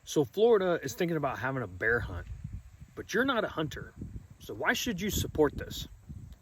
So Florida is thinking about having a bear hunt, but you're not a hunter. So why should you support this?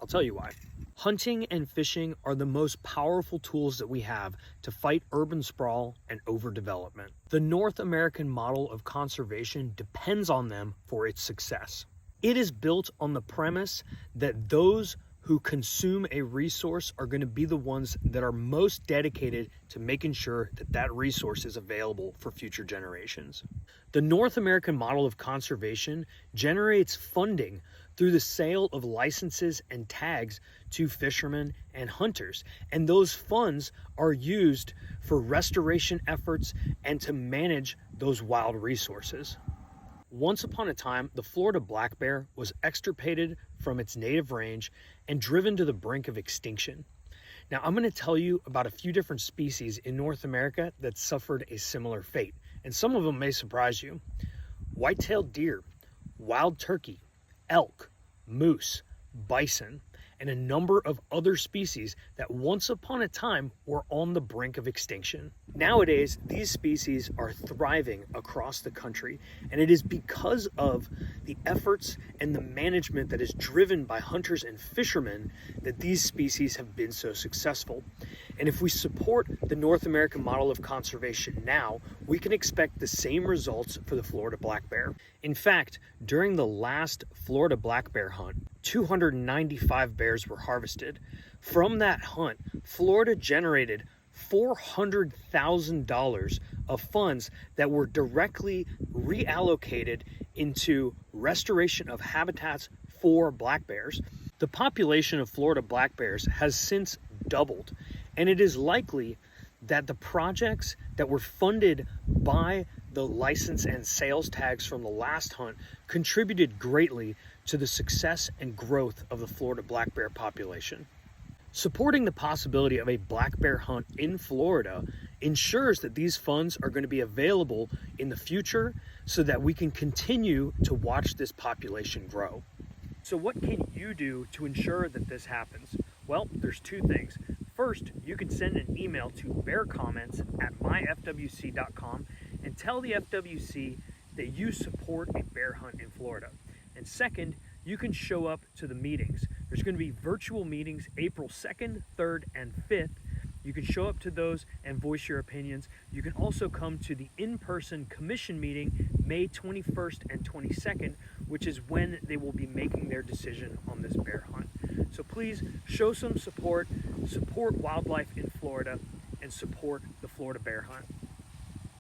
I'll tell you why. Hunting and fishing are the most powerful tools that we have to fight urban sprawl and overdevelopment. The North American model of conservation depends on them for its success. It is built on the premise that those who consume a resource are going to be the ones that are most dedicated to making sure that that resource is available for future generations. The North American model of conservation generates funding through the sale of licenses and tags to fishermen and hunters, and those funds are used for restoration efforts and to manage those wild resources. Once upon a time, the Florida black bear was extirpated from its native range and driven to the brink of extinction. Now, I'm going to tell you about a few different species in North America that suffered a similar fate, and some of them may surprise you. White-tailed deer, wild turkey, elk, moose, bison, and a number of other species that once upon a time were on the brink of extinction. Nowadays, these species are thriving across the country, and it is because of the efforts and the management that is driven by hunters and fishermen that these species have been so successful. And if we support the North American model of conservation now, we can expect the same results for the Florida black bear. In fact, during the last Florida black bear hunt, 295 bears were harvested. From that hunt, Florida generated $400,000 of funds that were directly reallocated into restoration of habitats for black bears. The population of Florida black bears has since doubled, and it is likely that the projects that were funded by the license and sales tags from the last hunt contributed greatly to the success and growth of the Florida black bear population. Supporting the possibility of a black bear hunt in Florida ensures that these funds are going to be available in the future so that we can continue to watch this population grow. So what can you do to ensure that this happens? Well, there's two things. First, you can send an email to bearcomments@myfwc.com and tell the FWC that you support a bear hunt in Florida. And second, you can show up to the meetings. There's going to be virtual meetings April 2nd, 3rd, and 5th. You can show up to those and voice your opinions. You can also come to the in-person commission meeting May 21st and 22nd, which is when they will be making their decision on this bear hunt. So please show some support wildlife in Florida, and support the Florida bear hunt.